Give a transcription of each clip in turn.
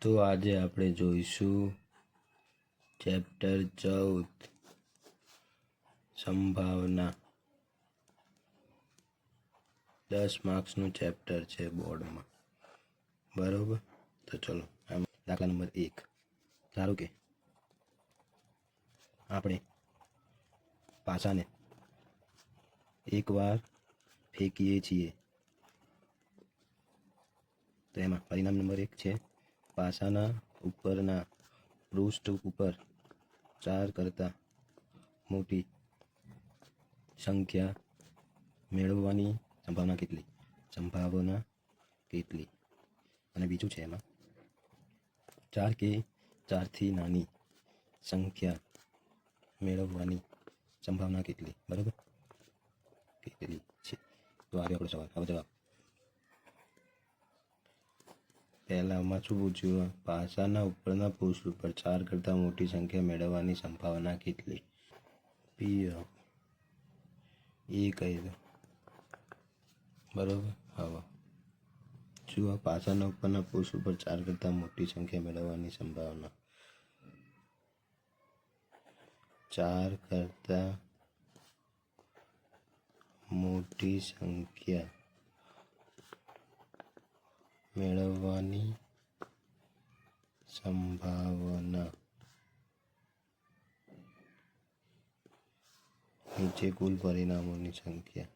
તો આજે આપણે જોઈશું ચેપ્ટર 14 સંભાવના 10 માર્ક્સનું ચેપ્ટર છે બોર્ડમાં. બરોબર, તો ચલો દાખલા નંબર 1. ધારો કે આપણે પાસાને એકવાર ફેંકીએ છીએ તો એમાં પરિણામ નંબર 1 છે પાસાના ઉપરના પૃષ્ઠ ઉપર 4 કરતાં મોટી સંખ્યા મેળવવાની સંભાવના કેટલી. અને બીજું છે એમાં 4 કે 4થી નાની સંખ્યા મેળવવાની સંભાવના કેટલી. બરાબર, કેટલી છે. તો આવ્યો આપણો સવાલ. હવે જવાબ. પહેલામાં શું પૂછ્યું? પાસાના ઉપરના પૃષ્ઠ ઉપર 4 કરતાં મોટી સંખ્યા મેળવવાની સંભાવના કેટલી. પી એ કહી દો. બરાબર, હવે શું આ પાસાના ઉપરના પૃષ્ઠ ઉપર 4 કરતાં મોટી સંખ્યા મેળવવાની સંભાવના 4 કરતાં મોટી સંખ્યા મેળવવાની સંભાવના નીચે કુલ પરિણામોની સંખ્યા.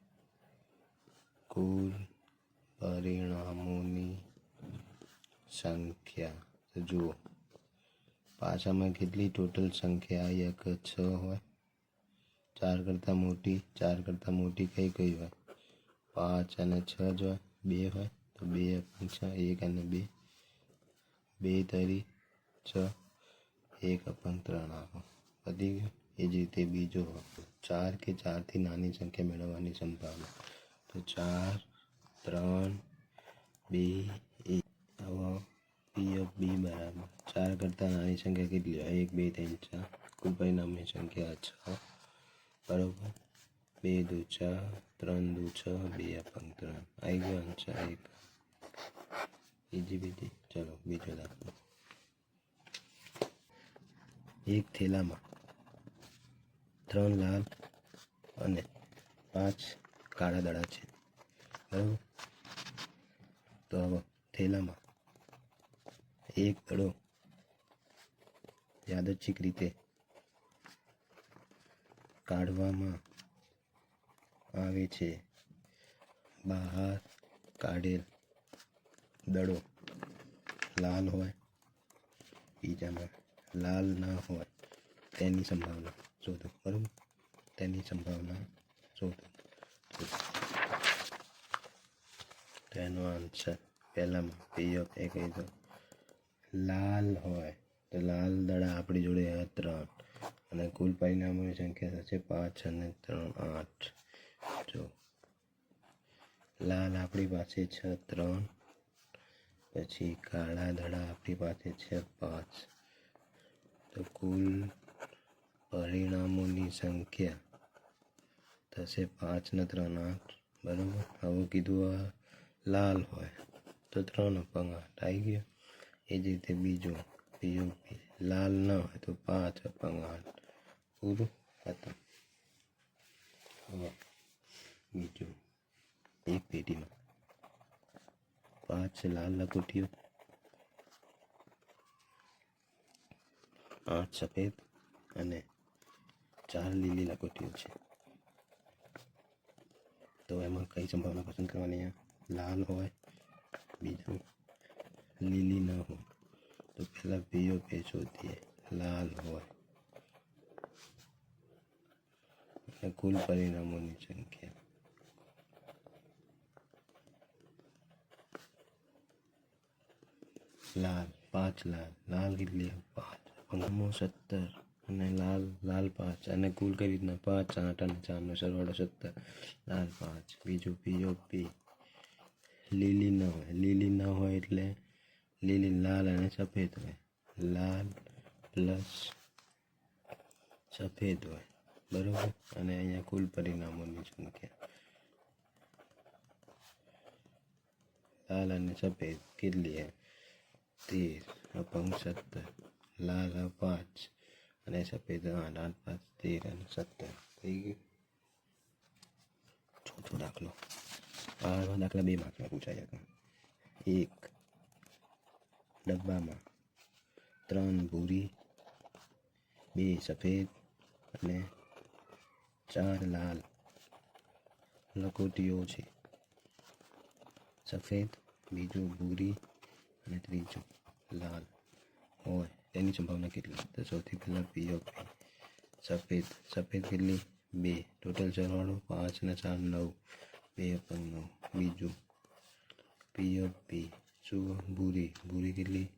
કુલ પરિણામોની સંખ્યા તો જુઓ પાસામાં કેટલી ટોટલ સંખ્યા આવી? એક 6 હોય. 4 કરતાં મોટી કઈ હોય? 5 અને 6 જ હોય. 2 હોય તો 2 6 1 અને 2 2 તરી 6 1 3 આપો. વધી ગયું. એ જ રીતે બીજો 4 કે 4થી નાની સંખ્યા મેળવવાની સંભાવના તો 4 3 2 1. હવે પી ઓફ બી બરાબર 4 કરતાં નાની સંખ્યા કેટલી હોય? 1 2 3 4. કુલ પરિણામની સંખ્યા 6. બરાબર, 2 દુ 4 3 દુ 6 2 3 આવી ગયો આન્સર 1. બીજી ચલો બીજો દાખલો. એક થેલામાં 3 લાલ અને 5 કાળા દડા છે. બરાબર, તો હવે થેલામાં એક દડો યાદચ્છિક રીતે કાઢવામાં આવે છે. બહાર કાઢેલ દડો લાલ હોય, બીજામાં લાલ ના હોય તેની સંભાવના શોધો. બરાબર, તેની સંભાવના શોધો. તેનો આન્સર પહેલામાં પી ઓફ એ કહી દો. લાલ હોય તો લાલ દડા આપણી જોડે 3 અને કુલ પરિણામોની સંખ્યા થશે 5 અને 3 8. જો લાલ આપણી પાસે છે 3, પછી કાળા દડા આપણી પાસે છે 5, તો કુલ પરિણામોની સંખ્યા થશે 5 ને 3 8. બરાબર, હવે કીધું આ લાલ હોય તો 3 અપંગ 8 આવી ગયો. એ જ રીતે બીજું પીઓપી લાલ ન હોય તો 5 અપંગ 8. પૂરું, ખતમ. હવે બીજું એક પેટીમાં 5 લાલ લખોટીઓ, 8 સફેદ અને 4 લીલી લખોટીઓ છે. તો એમાં કઈ સંભાવના પસંદ કરવાની? લાલ હોય, બીજું લીલી ન હોય. તો પહેલાં પીઓપી શોધીએ. લાલ હોય અને કુલ પરિણામોની સંખ્યા લાલ 5 લાલ કેટલી? 5 17 અને લાલ 5 અને કુલ કઈ રીતના 5 8 અને 4 નો સરવાળો 17. લાલ 5. બીજું પીઓપી લીલી ન હોય એટલે લીલી લાલ અને સફેદ હોય. લાલ પ્લસ સફેદ હોય. બરાબર, અને અહીંયા કુલ પરિણામોની સંખ્યા લાલ અને સફેદ કેટલી? 13 અપંગ 17 લાલ 5 અને સફેદ 8 8 5 13 અને 17 થઈ ગયું. ચોથો દાખલો. આ દાખલા 2 માર્કમાં પૂછાય છે. એક ડબ્બામાં 3 ભૂરી, 2 સફેદ અને 4 લાલ લખોટીઓ છે. સફેદ, બીજું ભૂરી અને ત્રીજું લાલ હોય તેની સંભાવના કેટલી? તો સૌથી પહેલાં પી ઓફ બી. સફેદ કેટલી? 2. ટોટલ સરવાળો 5 અને 4 9. 2 અપંગ 9. બીજું પી ઓફ બી. શું? ભૂરી કેટલી?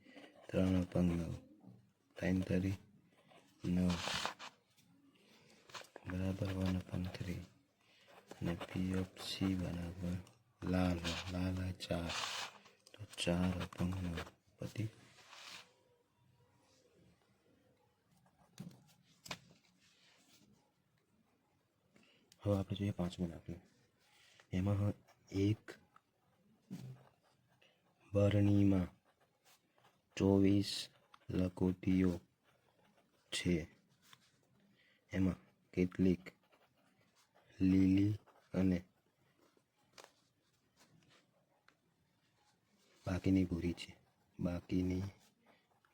3 અપંગ 9. ટાઈમ 3 9 બરાબર 1/3. અને પી ઓફ સી બરાબર લાલ 4. તો 4 અપંગ 9 પછી હવે આપણે જોઈએ 5મો દાખલો. એમાં એક બરણીમાં 24 લખોટીઓ છે. એમાં કેટલીક લીલી અને બાકીની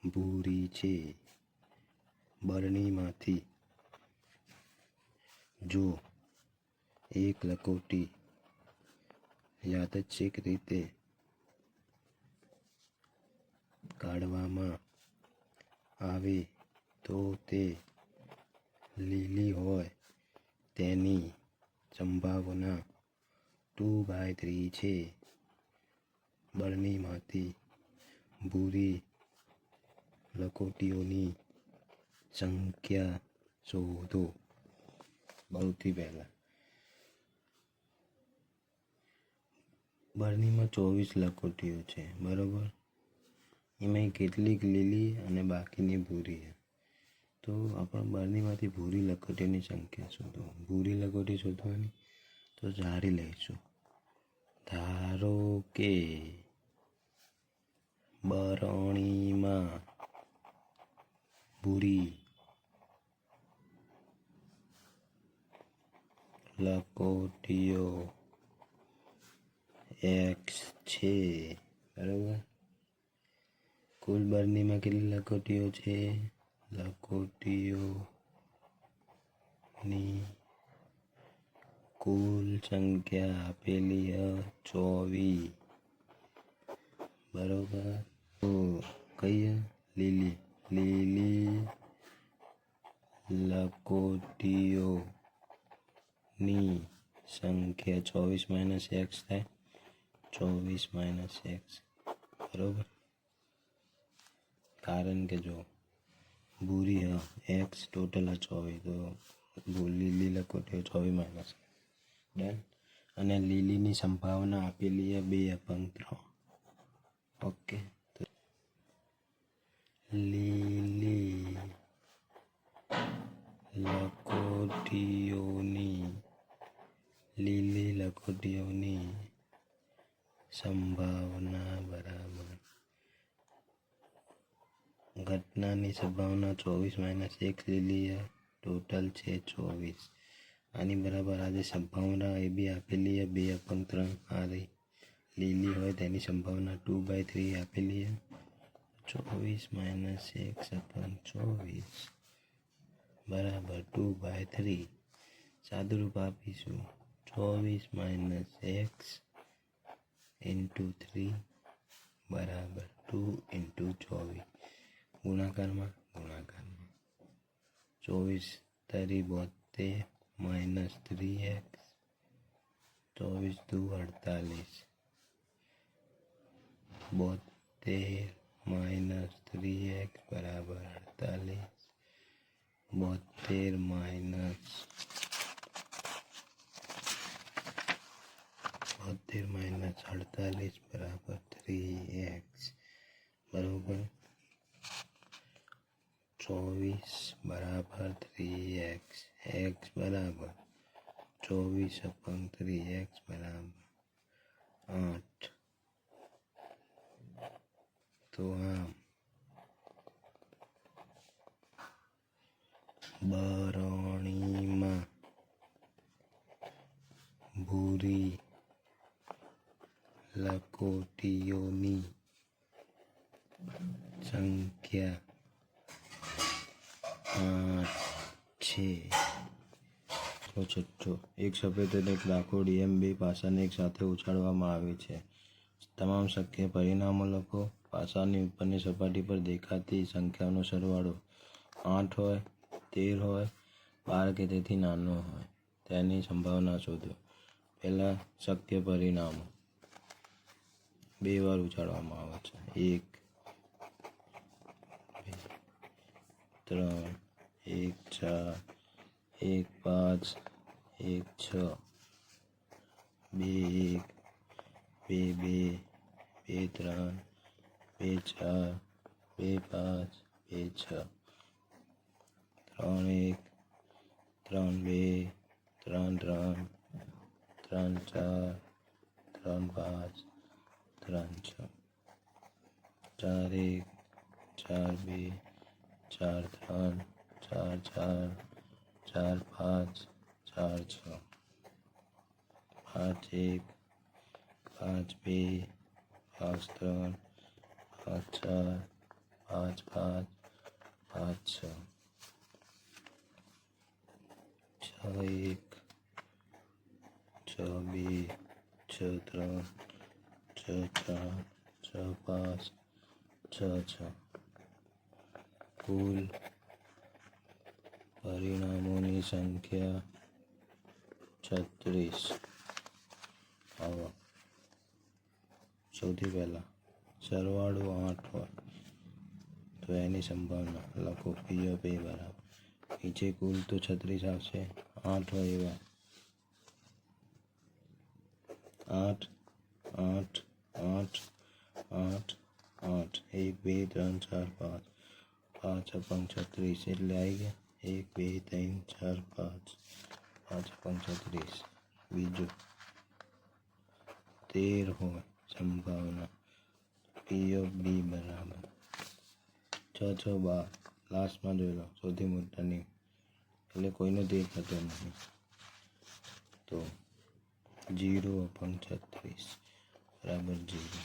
ભૂરી છે. બરણીમાંથી જો એક લખોટી યાદચ્છિક રીતે કાઢવામાં આવે તો તે લીલી હોય તેની સંભાવના 2/3 છે. બરણીમાંથી ભૂરી લખોટીઓની સંખ્યા શોધો. સૌથી પહેલા બરણીમાં 24 લખોટીઓ છે, બરાબર. એમાં કેટલીક લીલી અને બાકીની ભૂરી છે. તો આપણે બરણીમાંથી ભૂરી લખોટીઓની સંખ્યા શોધો. ભૂરી લખોટી શોધવાની તો ધારી લઈશું. ધારો કે બરણીમાં ભૂરી લખોટીઓ x છે, બરાબર. કુલ બરણીમાં કેટલી લખોટીઓ છે? લખોટીઓની કુલ સંખ્યા આપેલી 24, બરાબર. તો કઈ? લીલી લખોટીઓની સંખ્યા 24 - x થાય. 24 - x, બરાબર. કારણ કે જો ભૂરી x ટોટલ 24, તો લીલી લખોટીઓ 24 - ડન. અને લીલીની સંભાવના આપેલી 2/3. ઓકે. તો લીલી લખોટીઓની સંભાવના બરાબર ઘટનાની સંભાવના 24 - x. લીલી ટોટલ છે 24. આની બરાબર આજે સંભાવના એ બી આપેલી 2/3. આ રહી લીલી હોય તેની સંભાવના 2/3 આપેલી 24 - x/24 બરાબર 2/3. સાદુરૂપ આપીશું 24 - x × 3 બરાબર 2 × 24. ગુણાકારમાં 24 × 72 - 3x. 24 × 2 = 48. 72 - 3x બરાબર 48. 72 - 48 બરાબર 3x, બરાબર. 24 બરાબર 3x. x બરાબર 24/3. x બરાબર 8. તો આ સપાટીઓની સંખ્યા 8 છે. છઠ્ઠો, એક સફેદ અને એક રાખોડી એમ બે પાસાને એક સાથે ઉછાળવામાં આવે છે. તમામ શક્ય પરિણામો લખો. પાસાની ઉપરની સપાટી પર દેખાતી સંખ્યાઓનો સરવાળો 8 હોય, 13 હોય, 12 કે તેથી નાનો હોય તેની સંભાવના શોધો. પહેલા શક્ય પરિણામો 2 વાર ઉછાળવામાં આવે છે. 1, 2, 3, 1, 4, 1, 5, 1, 6, 2, 1, 2, 2, 3, 2, 4, 2, 5, 2, 6, 3, 1, 3, 2, 3, 3, 4, 3, 5, 3, 6, 4, 1, 4, 2, 4, 3, 4, 4, 5, 4, 6, 5, 1, 5, 2, 5, 3, 5, 4, 5, 5, 6, 6, 1, 6, 2, 6, 3, 6, 4, 6, 5, 6, 6. કુલ પરિણામોની સંખ્યા 36. આવો સૌથી પહેલાં સરવાળો 8 હોય તો એની સંભાવના લખો. પી ઓફ એ બરાબર નીચે કુલ તો 36 આવશે. 8 હોય એવા 8, 8, 8, 8, 8, 1, 2, 3, 4, 5, 5 અપંગ 36 એટલે આવી ગયા. 1, 2, 3, 4, 5, 5 અપંગ 36. બીજું 13 હોય સંભાવના. પી ઓફ બી બરાબર 6, 6, 12. લાસ્ટમાં જોઈ લો સૌથી મોટાની એટલે કોઈનો 13 થતો નથી તો 0 અપંગ 36 બરાબર 0.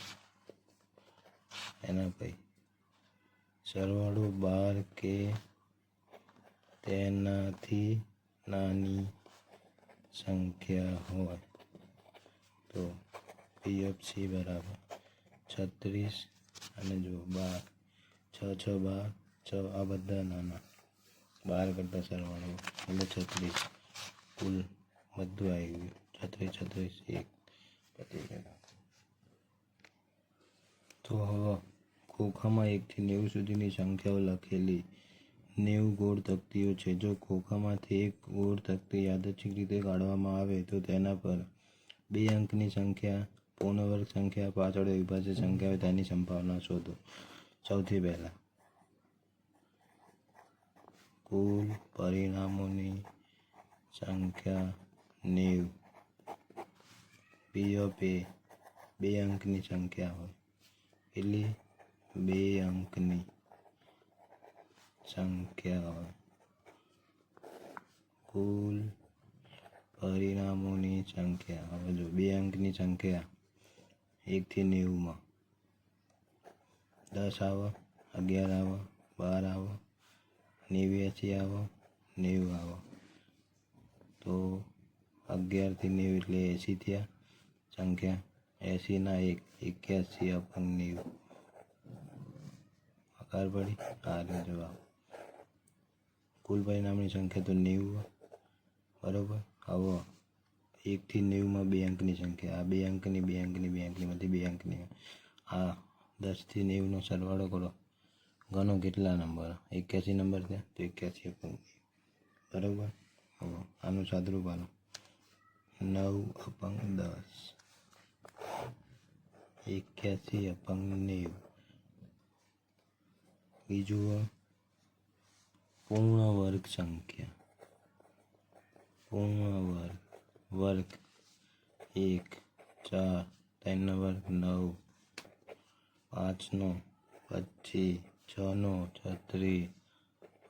એના પછી સરવાળો 12 કે તેનાથી નાની સંખ્યા હોય તો પી ઓફ સી બરાબર 36 અને જો 12. 6, 6, 12, 6 આ બધા નાના 12 કરતાં સરવાળો એટલે 36. કુલ બધું આવી ગયું 36, 36, 1 પતી ગયું. તો હવે ખોખામાં 1 થી 90 સુધીની સંખ્યાઓ લખેલી 90 ગોળ તકતીઓ છે. જો ખોખામાંથી એક ગોળ તકતી યાદચ્છિક રીતે કાઢવામાં આવે તો તેના પર 2 અંકની સંખ્યા, પૂર્ણ વર્ગ સંખ્યા, પાછળ વિભાજ્ય સંખ્યા હોય તેની સંભાવના શોધો. સૌથી પહેલાં કુલ પરિણામોની સંખ્યા 90. પી ઓફ એ 2 અંકની સંખ્યા હોય એટલે 2 અંકની સંખ્યા હોય. કુલ પરિણામોની સંખ્યા હવે જો 2 અંકની સંખ્યા 1 થી 90માં 10 આવે, 11 આવે, 12 આવે, 89 આવે, 90 આવે તો 11 થી 90 એટલે 80 થયા સંખ્યા. 80 ના 1, 81 અપંગ 90. આકાર પડી આ રીતે જવાબ. કુલ પરિણામની સંખ્યા તો 90 બરાબર. હવે 1 થી 90માં 2 અંકની સંખ્યા, આ 2 અંકની 2 અંકની 2 અંકનીમાંથી 2 અંકની. આ 10 થી 90નો સરવાળો કરો, ગણો કેટલા નંબર? 81 નંબર થયા તો 81 અપંગ બરાબર. હવે આનું સાદરૂપ આલો 9 અપંગ 10, 81 અપંગ 90. બીજું પૂર્ણ વર્ગ સંખ્યા. પૂર્ણ વર્ગ 1, 4, 3 વર્ગ 9, 5 25, 6 36,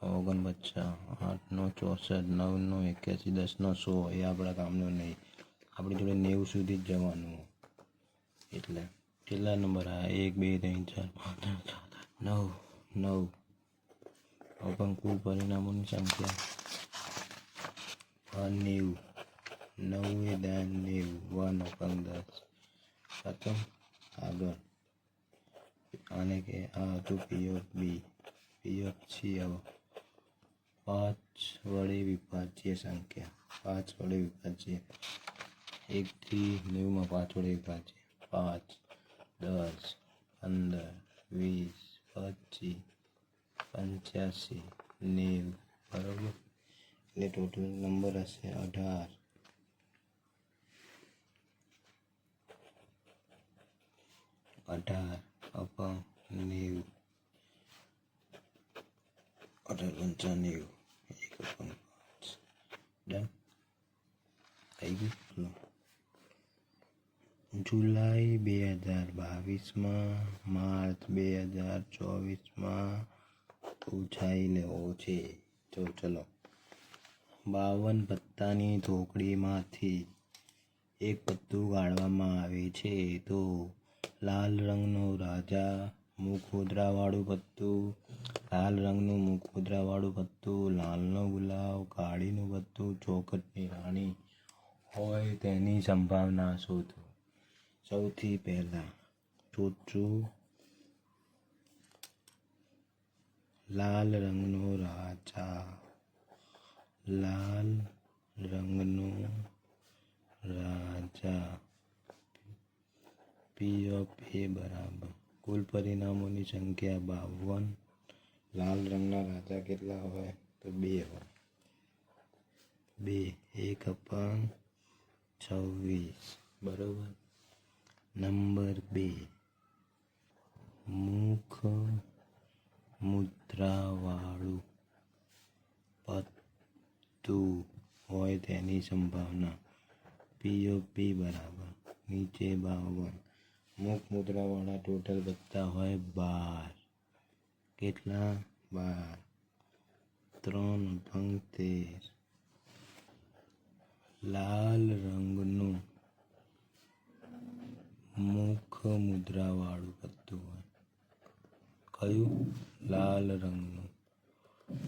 49, 8 64, 9 81, 10 100. એ આપણા કામનો નહીં. આપણી જોડે 90 સુધી જ જવાનું એટલે કેટલા નંબર આવ્યા? 1 2 3 4 5 6 7 8 9 9. હવે પણ કુલ પરિણામોની સંખ્યા 90. 9 × 90 1/10. સાચો. આગળ આને કે આ હતું P of B. P of C. હવે 5 વડે વિભાજ્ય સંખ્યા. 5 વડે વિભાજ્ય. 1 થી 90 માં 5 વડે વિભાજ્ય. 5 10 15 20 25 85 90. બરાબર. એટલે ટોટલ નંબર હશે 18. 18 upon 90. 18 × 90. 1/5. ડન થઈ ગયું. જુલાઈ 2022માં માર્ચ 2024માં પૂછાઈ લેવો છે. તો ચલો 52 પત્તાની થોકડીમાંથી એક પત્તું કાઢવામાં આવે છે. તો લાલ રંગનો રાજા મુખમુદ્રાવાળું પત્તું, લાલ રંગનું મુખમુદ્રાવાળું પત્તું, લાલનો ગુલાબ, કાળીનું પત્તું, ચોકટની રાણી હોય તેની સંભાવના શોધો. સૌથી પહેલા સોચો. લાલ રંગનો રાજા, લાલ રંગનો રાજા. P of A બરાબર કુલ પરિણામોની સંખ્યા 52. લાલ રંગના રાજા કેટલા હોય? તો 2 હોય. 2 1/26. બરાબર. નંબર 2 મુખ મુદ્રાવાળું પત્તું હોય તેની સંભાવના. P of B બરાબર નીચે 52. મુખ મુદ્રાવાળા ટોટલ પત્તા હોય 12. કેટલા? 12. 3/13. લાલ રંગનું મુખ મુદ્રાવાળું પત્તું હોય. કયું? લાલ રંગનું.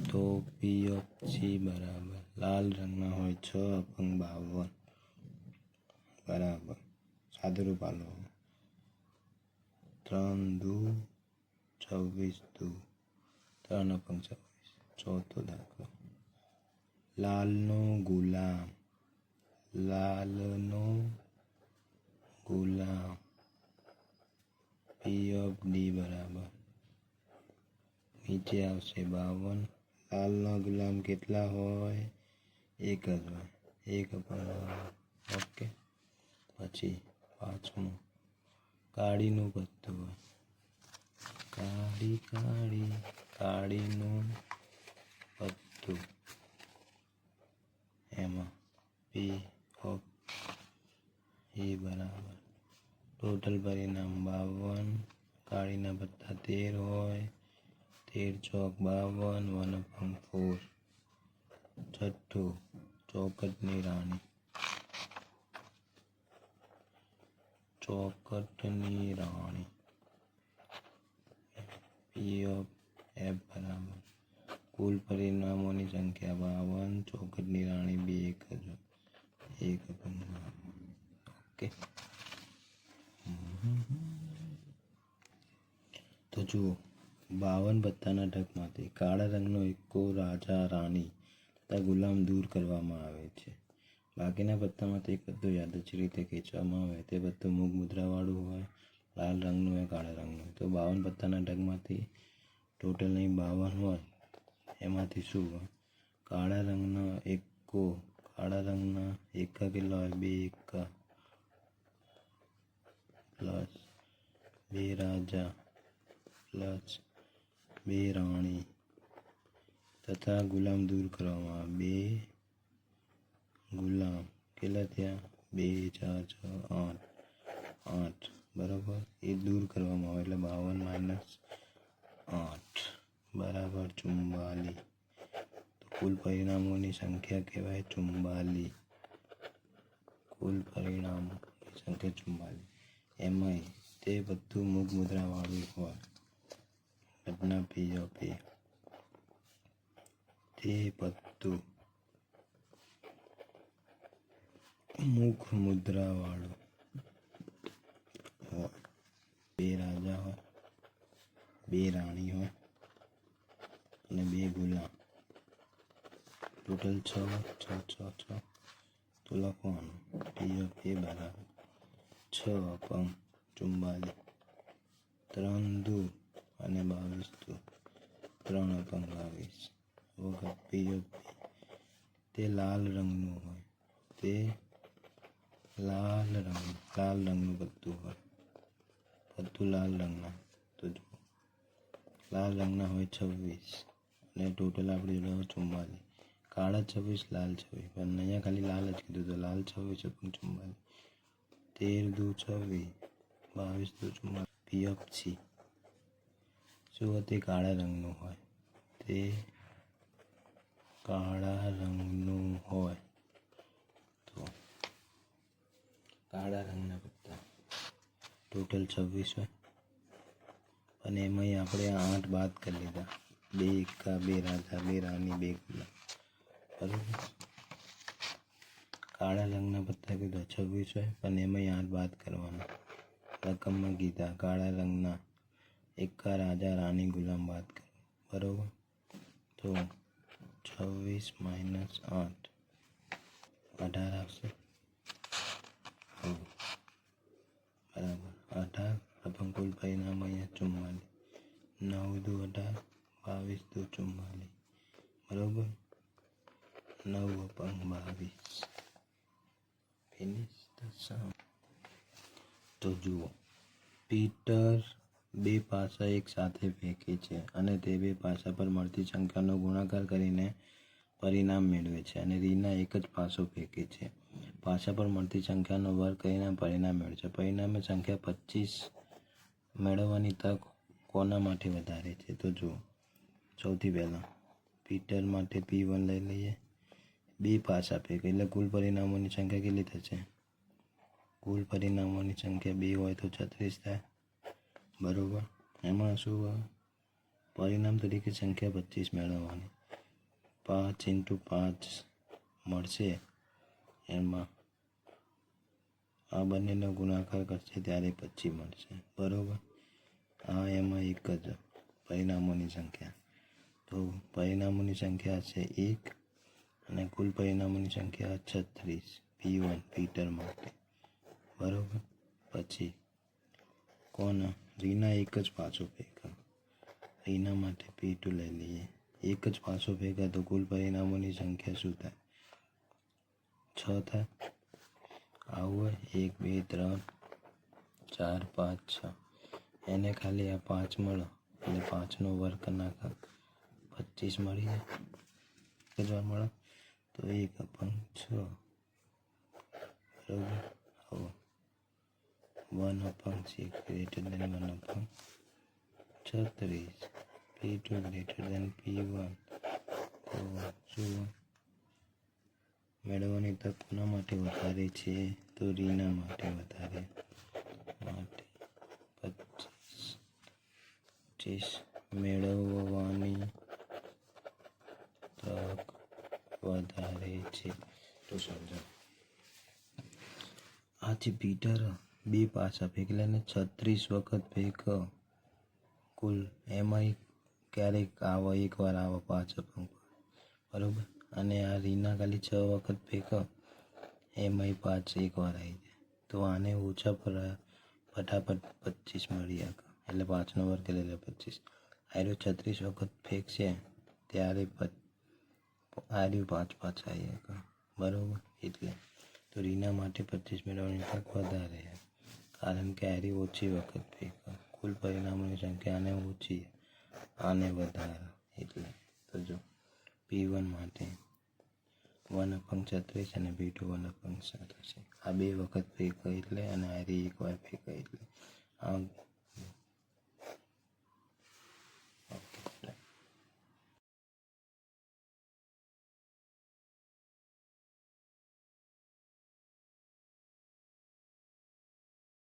તો P of C બરાબર લાલ રંગના હોય 6/52. બરાબર. સાદુરૂપ આલો. 3 × 2 = 26 2 3/26. ચોથો દાખલો. લાલનો ગુલામ, લાલનો ગુલામ. P of D બરાબર નીચે આવશે 52. લાલનો ગુલામ કેટલા હોય? 1 જ હોય. 1/52. ઓકે. પછી પાંચમું કાળીનું પત્તું હોય. કાળીનું પત્તું. એમાં P of E બરાબર ટોટલ પરિણામ 52. કાળીના પત્તા 13 હોય. 13 × 52 1/4. છઠ્ઠું ચોકટની રાણી. ચોકટની રાણી P of F બરાબર કુલ પરિણામોની સંખ્યા 52. ચોકટની રાણી 2 1 ઓકે. તો જુઓ 52 પત્તાના ઢગમાંથી કાળા રંગનો એકો રાજા, રાણી તથા ગુલામ દૂર કરવામાં આવે છે. બાકીના પત્તામાંથી એક પત્તું યાદચ્છિક રીતે ખેંચવામાં આવે. તે પત્તું મુખ મુદ્રાવાળું હોય, લાલ રંગનું હોય, કાળા રંગનું હોય. તો 52 પત્તાના ઢગમાંથી ટોટલ નહીં 52 હોય. એમાંથી શું હોય? કાળા રંગના એકો, કાળા રંગના એકા કેટલા હોય? 2 એકા પ્લસ 2 રાજા પ્લસ 2 રાણી તથા ગુલામ દૂર કરવામાં આવે. 2 ગુલામ કેટલા થયા? 2 4 6 8 બરાબર. એ દૂર કરવામાં આવે એટલે 52 - 8 બરાબર 44. તો કુલ પરિણામોની સંખ્યા કહેવાય 44. કુલ પરિણામોની સંખ્યા 44. એમાંય તે બધું મૂક મુદ્રાવાળું હોય. ઘટના પી ઓફ એ તે બધું મુખ મુદ્રાવાળું હોય. બે રાજા હોય, બે રાણી હોય અને બે ગુલામ. ટોટલ 6 તો લખવાનું પી ઓફ એ બરાબર 6 અપંગ 44, 3 દુ અને 22 દુ 3 અપંગ 22 વખત પી ઓફ તે લાલ રંગનું હોય. તે લાલ રંગનું બધું હોય. બધું લાલ રંગના. તો જો લાલ રંગના હોય 26 અને ટોટલ આપણે જોડે 44. કાળા 26 લાલ 26 પણ અહીંયા ખાલી લાલ જ કીધું તો લાલ 26 અપંગ 44, 13 દુ 26, 22 દુ 44. પી ઓફ સી શું તે કાળા રંગનું હોય. તે કાળા રંગનું હોય. તો કાળા રંગના બધા ટોટલ 26 હોય અને એમાં આપણે 8 બાદ કરી લીધા. 2 એકા 2 રાજા 2 રાણી 2 ગુલામ. બરાબર. કાળા રંગના બધા કીધા 26 હોય પણ એમાં 8 બાદ કરવાના. રકમમાં કીધા કાળા રંગના એકા રાજા રાણી ગુલામ બાદ કરો. બરાબર. તો 26 - 8 18 આવશે. બરાબર 18 અપંગ કુલ પરિણામ અહીંયા 44. 9 દુ 18, 22 દુ 44. બરાબર. 9 અપંગ 22. ફિનિશ ધ સમ. તો જુઓ, પીટર 2 પાસા એક સાથે ફેંકે છે અને તે 2 પાસા પર મળતી સંખ્યાનો ગુણાકાર કરીને પરિણામ મેળવે છે. અને રીના એક જ પાસો ફેંકે છે. પાસા પર મળતી સંખ્યાનો વર્ગ કરીને પરિણામ મેળવે છે. પરિણામે સંખ્યા 25 મેળવવાની તક કોના માટે વધારે છે? તો જુઓ, સૌથી પહેલાં પીટર માટે P1 લઈ લઈએ. 2 પાસા ફેંકે એટલે કુલ પરિણામોની સંખ્યા કેટલી થશે? કુલ પરિણામોની સંખ્યા 2 હોય તો 36 થાય. બરાબર. એમાં શું પરિણામ તરીકે સંખ્યા 25 મેળવવાની. 5 × 5 મળશે. એમાં આ બંનેનો ગુણાકાર કરશે ત્યારે 25 મળશે. બરાબર. આ એમાં એક જ પરિણામોની સંખ્યા. તો પરિણામોની સંખ્યા હશે 1 અને કુલ પરિણામોની સંખ્યા 36. P1 પીટર માટે. બરાબર. પછી કોના? રીના એક જ પાસો ફેંકા. રીના માટે P2 લઈ લઈએ. એક જ પાસો ફેંકા તો કુલ પરિણામોની સંખ્યા શું થાય? 6 થાય. આવું હોય 1 2 3 4 5 6. એને ખાલી આ 5 મળો એટલે 5નો વર્ગ કરી નાખો 25 મળી જાય. એક જ વાર મળો તો 1 અપંગ 6. બરાબર. હવે 1 અપંગ 6 ગ્રેટર દેન 1 અપંગ 36. P2 greater than P1. તો શું મેળવવાની તક કોના માટે વધારે છે? તો રીના માટે વધારે. માટે 25 મેળવવાની તક વધારે છે. તો સમજો, આ જે પીટર 2 પાસા ફેંકેલા ને 36 વખત ફેંક કુલ એમાં ક્યારેક આવો એકવાર આવો 5 અપંગ. બરાબર. અને આ રીના ખાલી 6 વખત ફેંક એમાંય 5 એકવાર આવી જાય. તો આને ઓછા પર ફટાફટ 25 મળી શકે. એટલે 5નો વર્ગ એટલે 25. આર્યો 36 વખત ફેંકશે ત્યારે આર્યું 5 પાછા આવી શકે. બરાબર. એટલે તો રીના માટે 25 મેળવવાની તક વધારે, કારણ કે આરી ઓછી વખત ફેંકે. કુલ પરિણામોની સંખ્યા આને ઓછી આને વધારે. એટલે તો જો P1 માટે 1 અપંગ 36 અને P2 1 અપંગ 7 હશે. આ 2 વખત ફેંકે એટલે અને આરી 1 વાર ફેંકે એટલે આ